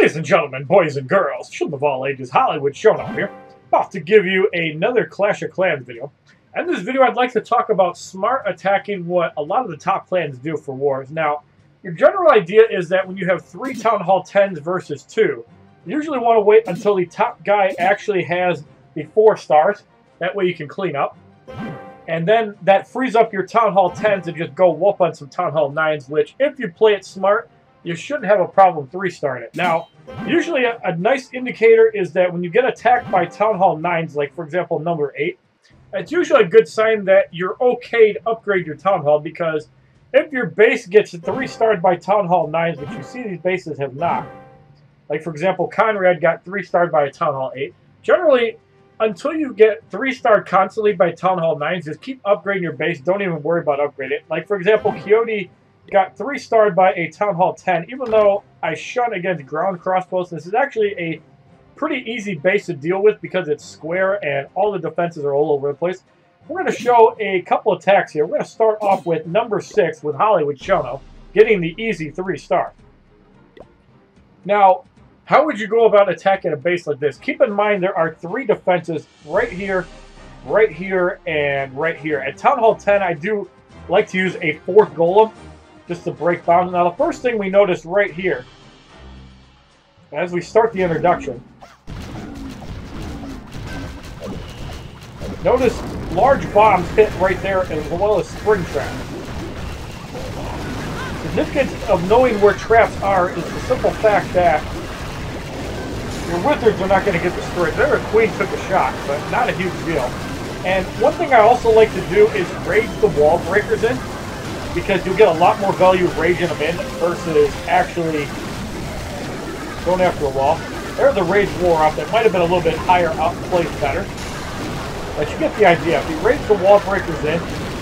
Ladies and gentlemen, boys and girls, children of all ages, HollywoodShono here, about to give you another Clash of Clans video. In this video, I'd like to talk about smart attacking, what a lot of the top clans do for wars. Now, your general idea is that when you have 3 Town Hall 10s versus 2, you usually want to wait until the top guy actually has the 4 stars. That way you can clean up. And then that frees up your Town Hall 10s to just go whoop on some Town Hall 9s, which, if you play it smart, you shouldn't have a problem 3-starring it. Now, usually a nice indicator is that when you get attacked by Town Hall 9s, like for example number 8, it's usually a good sign that you're okay to upgrade your Town Hall, because if your base gets 3-starred by Town Hall 9s, which you see these bases have not, like for example Conrad got 3-starred by a Town Hall 8, generally until you get 3-starred constantly by Town Hall 9s, just keep upgrading your base, don't even worry about upgrading. Like for example Coyote got 3-starred by a Town Hall 10, even though I shun against ground crossbows. This is actually a pretty easy base to deal with because it's square and all the defenses are all over the place. We're going to show a couple attacks here. We're going to start off with number 6 with HollywoodShono, getting the easy 3-star. Now, how would you go about attacking a base like this? Keep in mind there are 3 defenses right here, and right here. At Town Hall 10, I do like to use a 4th golem, just to break bounds. Now, the first thing we notice right here, as we start the introduction, notice large bombs hit right there as well as spring traps. The significance of knowing where traps are is the simple fact that your wizards are not going to get destroyed. There, a queen took a shot, but not a huge deal. And one thing I also like to do is rage the wall breakers in, because you'll get a lot more value raging them in versus actually going after a wall. There's the rage war up. That might have been a little bit higher up, placed better. But you get the idea. If you rage the wall breakers in,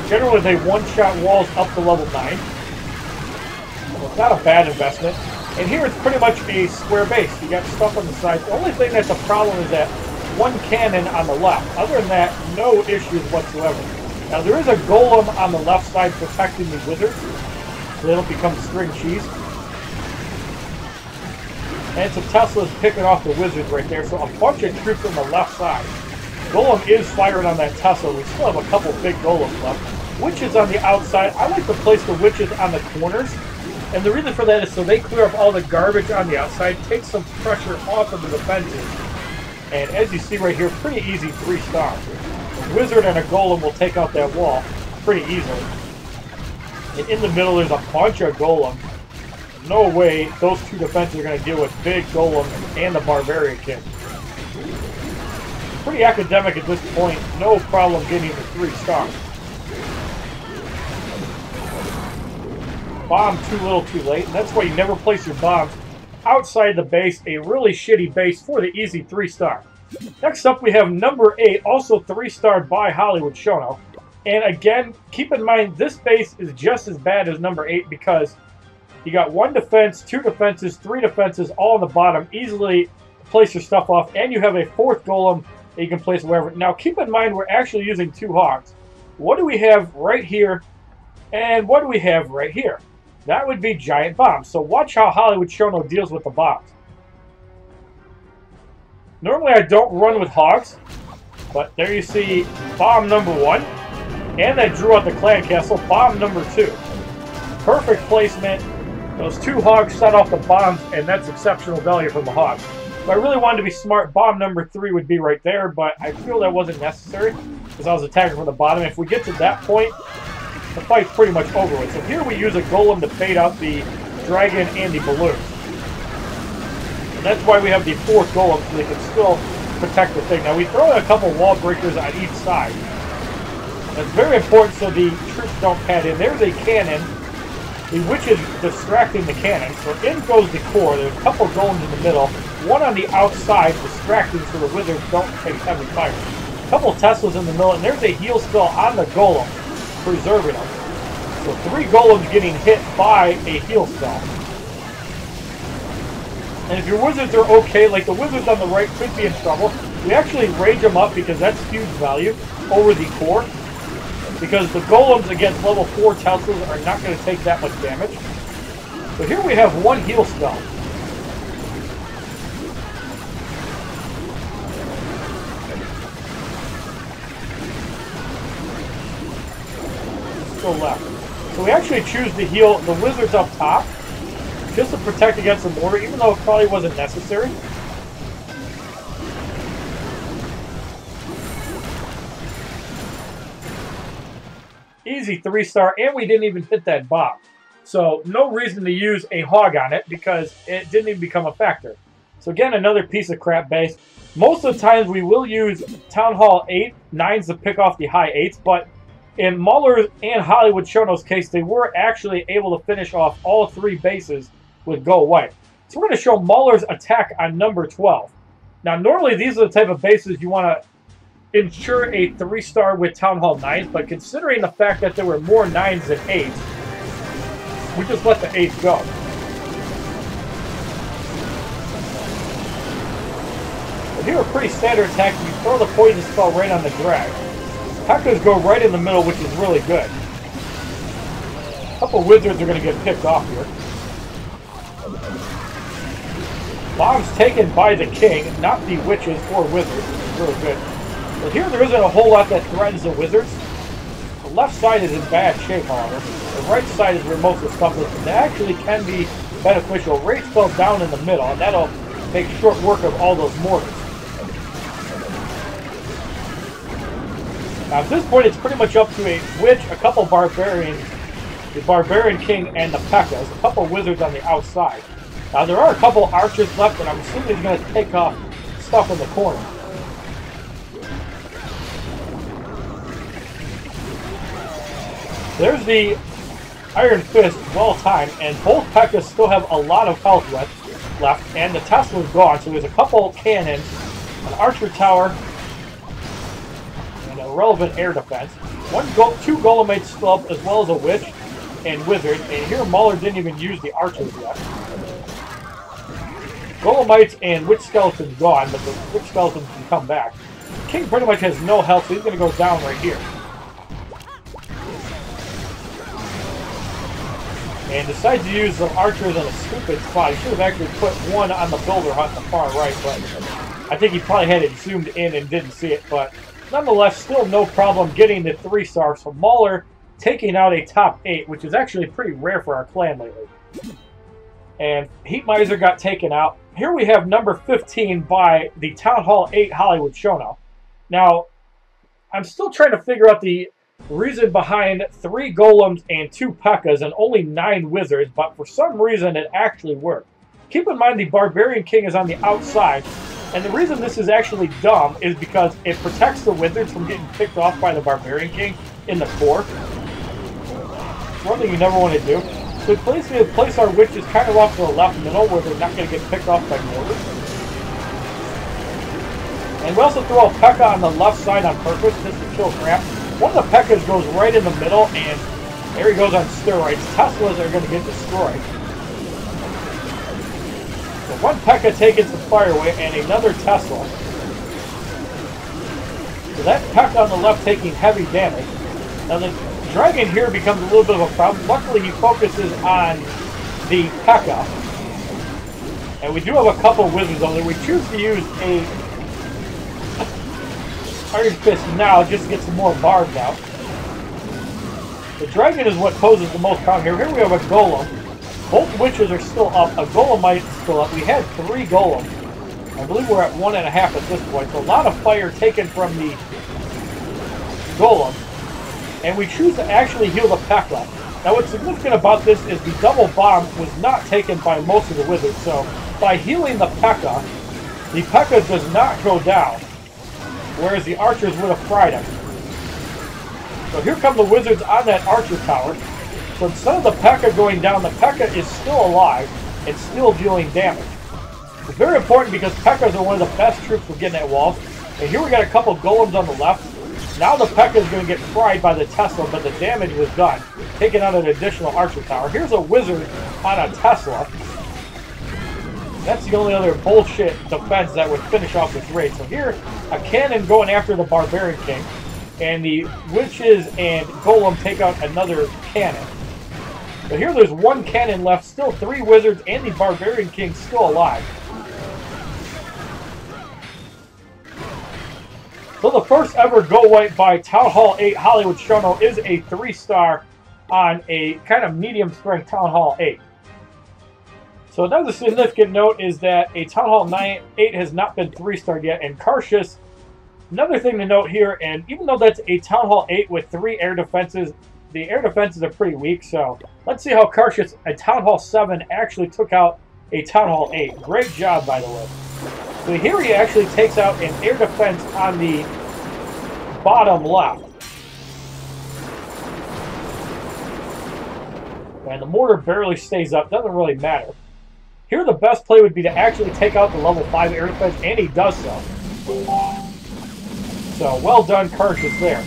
generally they one-shot walls up to level 9. So it's not a bad investment. And here it's pretty much a square base. You got stuff on the sides. The only thing that's a problem is that 1 cannon on the left. Other than that, no issues whatsoever. Now, there is a golem on the left side protecting the wizards, so they don't become string cheese. And some Teslas picking off the wizards right there, so a bunch of troops on the left side. Golem is firing on that Tesla. We still have a couple big golems left. Witches on the outside. I like to place the witches on the corners, and the reason for that is so they clear up all the garbage on the outside, take some pressure off of the defenses. And as you see right here, pretty easy 3-star. Wizard and a golem will take out that wall pretty easily. And in the middle there's a bunch of golems. No way those 2 defenses are going to deal with big golems and the barbarian king. Pretty academic at this point. No problem getting the 3-star. Bomb too little too late. And that's why you never place your bombs outside the base. A really shitty base for the easy 3-star. Next up, we have number 8, also 3-starred by HollywoodShono. And again, keep in mind, this base is just as bad as number 8 because you got 1 defense, 2 defenses, 3 defenses, all on the bottom. Easily place your stuff off, and you have a 4th golem that you can place wherever. Now, keep in mind, we're actually using 2 hogs. What do we have right here, and what do we have right here? That would be giant bombs. So watch how HollywoodShono deals with the bombs. Normally I don't run with hogs, but there you see bomb number 1, and I drew out the clan castle, bomb number 2. Perfect placement. Those 2 hogs set off the bombs, and that's exceptional value from the hogs. If I really wanted to be smart, bomb number 3 would be right there, but I feel that wasn't necessary because I was attacking from the bottom. If we get to that point, the fight's pretty much over with. So here we use a golem to bait out the dragon and the balloons. And that's why we have the 4th golem, so they can still protect the thing. Now, we throw in a couple wall breakers on each side. That's very important so the troops don't pad in. There's a cannon. The witch is distracting the cannon. So in goes the core. There's a couple golems in the middle. 1 on the outside distracting so the wizards don't take heavy fire. A couple Teslas in the middle. And there's a heal spell on the golem, preserving them. So 3 golems getting hit by a heal spell. And if your wizards are okay, like the wizards on the right could be in trouble, we actually rage them up because that's huge value over the core. Because the golems against level 4 Teslas are not going to take that much damage. So here we have 1 heal spell. still left. So we actually choose to heal the wizards up top, just to protect against the mortar, even though it probably wasn't necessary. Easy 3-star, and we didn't even hit that bomb. So no reason to use a hog on it because it didn't even become a factor. So again, another piece of crap base. Most of the times we will use Town Hall 9s to pick off the high 8s, but in Mauler's and HollywoodShono's case, they were actually able to finish off all 3 bases with Go White. So we're going to show Mauler's attack on number 12. Now, normally these are the type of bases you want to ensure a 3-star with Town Hall 9s, but considering the fact that there were more 9s than 8s, we just let the 8s go. But here, a pretty standard attack. You throw the poison spell right on the drag. P.E.K.K.A.s go right in the middle, which is really good. A couple wizards are going to get picked off here. Bombs taken by the king, not the witches or wizards, which is really good. But here there isn't a whole lot that threatens the wizards. The left side is in bad shape, however. The right side is where most of the stuff is. And that actually can be beneficial. Rage spell down in the middle, and that'll make short work of all those mortars. Now at this point it's pretty much up to a witch, a couple barbarians, the barbarian king, and the P.E.K.K.A.s, a couple wizards on the outside. Now there are a couple archers left, and I'm assuming he's going to take off stuff in the corner. There's the Iron Fist, well timed, and both P.E.K.K.A.s still have a lot of health left, and the Tesla's gone, so there's a couple cannons, an archer tower, and a relevant air defense. Two Golemates still up, as well as a witch and wizard, and here Mauler didn't even use the archers yet. Golemites and witch skeletons gone, but the witch skeletons can come back. The king pretty much has no health, so he's going to go down right here. And decides to use some archers in a stupid spot. He should have actually put one on the builder hut on the far right, but I think he probably had it zoomed in and didn't see it. But nonetheless, still no problem getting the 3-star. So Mauler taking out a top 8, which is actually pretty rare for our clan lately. And Heat Miser got taken out. Here we have number 15 by the Town Hall 8 HollywoodShono. Now, I'm still trying to figure out the reason behind 3 golems and 2 P.E.K.K.A.s and only 9 wizards, but for some reason it actually worked. Keep in mind the Barbarian King is on the outside, and the reason this is actually dumb is because it protects the wizards from getting picked off by the Barbarian King in the core. It's one thing you never want to do. So we place our witches kind of off to the left middle where they're not going to get picked off by mortars. And we also throw a P.E.K.K.A. on the left side on purpose just to kill crap. One of the P.E.K.K.A.s goes right in the middle, and there he goes on steroids. Teslas are going to get destroyed. So one P.E.K.K.A. taking some fire away, and another Tesla. So that P.E.K.K.A. on the left taking heavy damage. Now the dragon here becomes a little bit of a problem. Luckily he focuses on the P.E.K.K.A. And we do have a couple wizards over there. We choose to use a Iron Fist now just to get some more barbs out. The dragon is what poses the most problem here. Here we have a golem. Both witches are still up. A golemite is still up. We had 3 golems. I believe we're at 1.5 at this point. So a lot of fire taken from the golem. And we choose to actually heal the P.E.K.K.A. Now what's significant about this is the double bomb was not taken by most of the wizards. So by healing the P.E.K.K.A., the P.E.K.K.A. does not go down, whereas the archers would have fried him. So here come the wizards on that archer tower. So instead of the P.E.K.K.A. going down, the P.E.K.K.A. is still alive and still dealing damage. It's very important because P.E.K.K.A.s are one of the best troops for getting at walls. And here we got a couple golems on the left. Now the P.E.K.K.A. is going to get fried by the Tesla, but the damage was done, taking out an additional archer tower. Here's a wizard on a Tesla. That's the only other bullshit defense that would finish off this raid. So here, a cannon going after the Barbarian King, and the witches and golem take out another cannon. But here there's 1 cannon left, still 3 wizards, and the Barbarian King still alive. So the first ever Go White by Town Hall 8 HollywoodShono is a 3-star on a kind of medium strength Town Hall 8. So another significant note is that a Town Hall 8 has not been 3-starred yet, and Karshus, another thing to note here, and even though that's a Town Hall 8 with 3 air defenses, the air defenses are pretty weak, so let's see how Karshus, a Town Hall 7, actually took out a Town Hall 8. Great job, by the way. So here he actually takes out an air defense on the bottom left. And the mortar barely stays up. Doesn't really matter. Here the best play would be to actually take out the level 5 air defense, and he does so. So well done, Karshus there.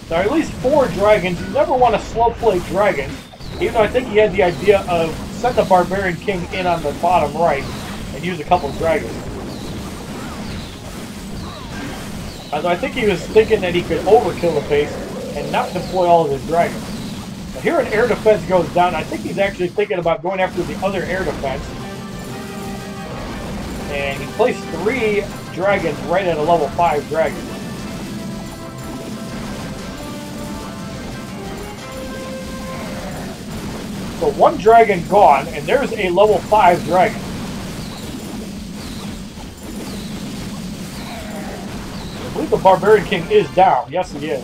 There are at least 4 dragons. You never want to slow play dragons, even though I think he had the idea of set the Barbarian King in on the bottom right and use a couple dragons. Although I think he was thinking that he could overkill the base and not deploy all of his dragons. But here an air defense goes down. I think he's actually thinking about going after the other air defense. And he placed 3 dragons right at a level 5 dragon. So 1 dragon gone, and there's a level 5 dragon. I believe the Barbarian King is down. Yes, he is.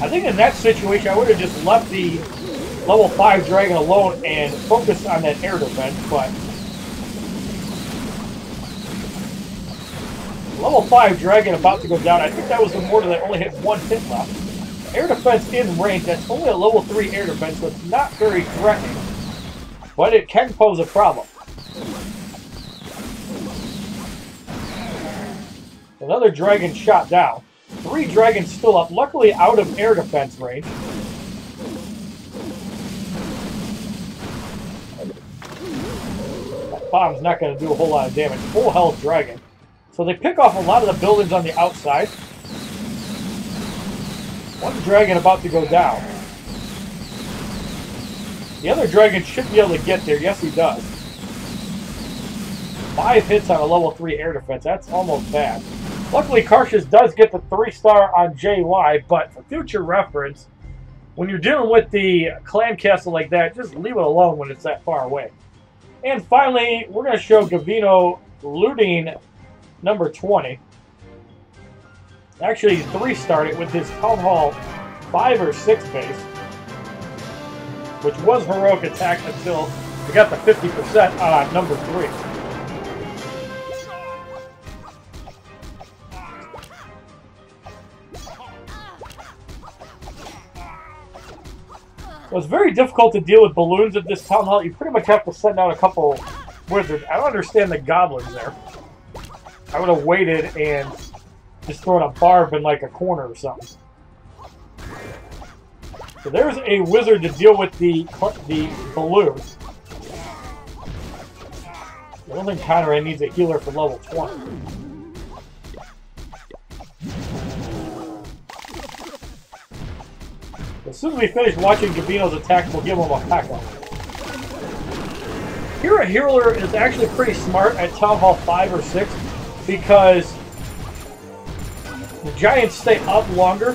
I think in that situation, I would have just left the level 5 dragon alone and focused on that air defense, but level 5 dragon about to go down. I think that was the mortar that only had 1 hit left. Air defense in range, that's only a level 3 air defense, so it's not very threatening, but it can pose a problem. Another dragon shot down. 3 dragons still up, luckily out of air defense range. That bomb's not going to do a whole lot of damage. Full health dragon. So they pick off a lot of the buildings on the outside. 1 dragon about to go down. The other dragon should be able to get there. Yes, he does. 5 hits on a level 3 air defense. That's almost bad. Luckily, Karshus does get the 3-star on JY, but for future reference, when you're dealing with the clan castle like that, just leave it alone when it's that far away. And finally, we're going to show Gavino looting number 20. Actually, 3-starred it with his Town Hall 5 or 6 base, which was heroic attack until he got the 50% on number 3. It was very difficult to deal with balloons at this Town Hall. You pretty much have to send out a couple wizards. I don't understand the goblins there. I would have waited and just thrown a barb in like a corner or something. So there's a wizard to deal with the balloons. I don't think Conrad needs a healer for level 20. As soon as we finish watching Gavino's attack, we'll give him a pack-up. Here a healer is actually pretty smart at Town Hall 5 or 6 because the giants stay up longer,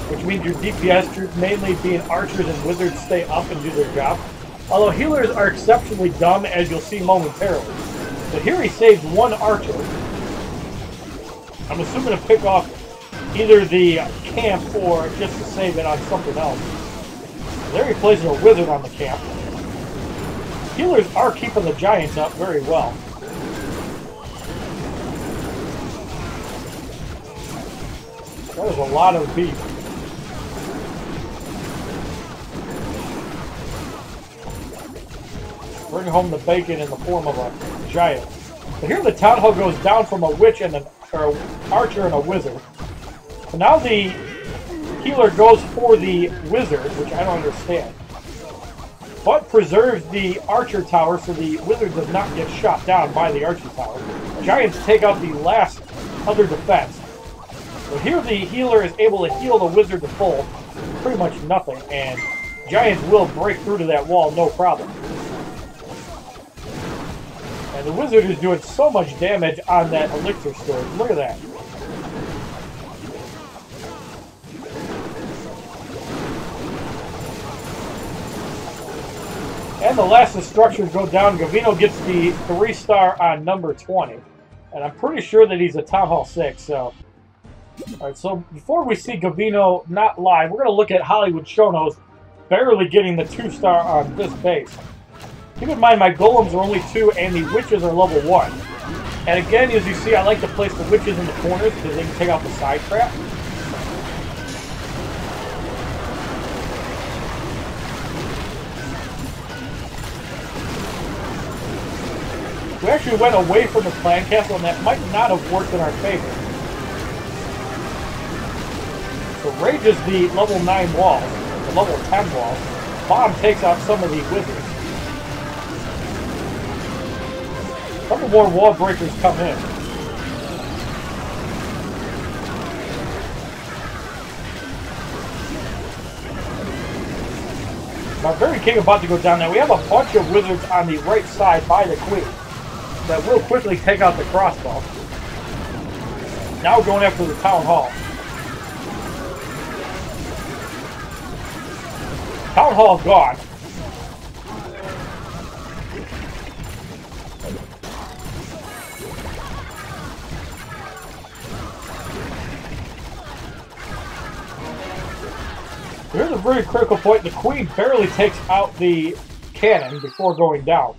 which means your DPS troops, mainly being archers and wizards, stay up and do their job. Although healers are exceptionally dumb, as you'll see momentarily. So here he saves 1 archer. I'm assuming to pick off either the camp or just to save it on something else. There he places a wizard on the camp. Healers are keeping the giants up very well. That was a lot of beef. Bring home the bacon in the form of a giant. But here the Town Hall goes down from a witch and an archer and a wizard. So now the healer goes for the wizard, which I don't understand. But preserves the archer tower so the wizard does not get shot down by the archer tower. Giants take out the last other defense. So here the healer is able to heal the wizard to full, pretty much nothing, and giants will break through to that wall no problem. And the wizard is doing so much damage on that elixir storage. Look at that. And the last of the structures go down. Gavino gets the 3-star on number 20. And I'm pretty sure that he's a Town Hall 6, so... Alright, so before we see Gavino not live, we're going to look at HollywoodShono's barely getting the 2-star on this base. Keep in mind, my golems are only 2 and the witches are level 1. And again, as you see, I like to place the witches in the corners because they can take out the side trap. We actually went away from the clan castle, and that might not have worked in our favor. So rages the level 9 walls, the level 10 walls. Bomb takes out some of the wizards. A couple more wall breakers come in. Barbarian King about to go down. Now we have a bunch of wizards on the right side by the queen that will quickly take out the crossbow. Now we're going after the Town Hall. Town Hall gone. Here's a very critical point. The queen barely takes out the cannon before going down.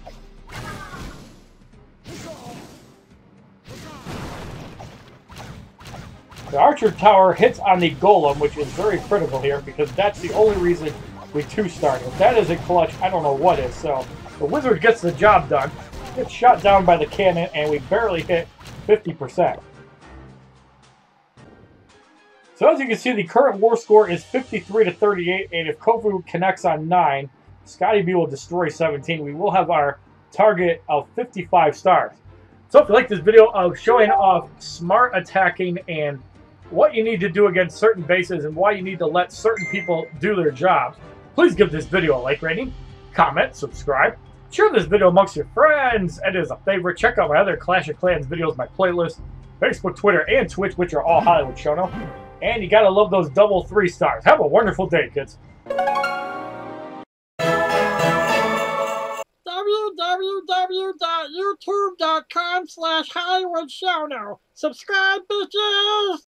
The archer tower hits on the golem, which is very critical here because that's the only reason we 2-starred. If that isn't clutch, I don't know what is. So the wizard gets the job done, gets shot down by the cannon, and we barely hit 50%. So as you can see, the current war score is 53-38, and if Kofu connects on 9, Scotty B will destroy 17. We will have our target of 55 stars. So if you like this video of showing off smart attacking and what you need to do against certain bases and why you need to let certain people do their jobs, please give this video a like rating, comment, subscribe, share this video amongst your friends, and as a favorite, check out my other Clash of Clans videos, my playlist, Facebook, Twitter, and Twitch, which are all HollywoodShono. And you gotta love those double 3-stars. Have a wonderful day, kids. www.youtube.com/HollywoodShono. Subscribe, bitches!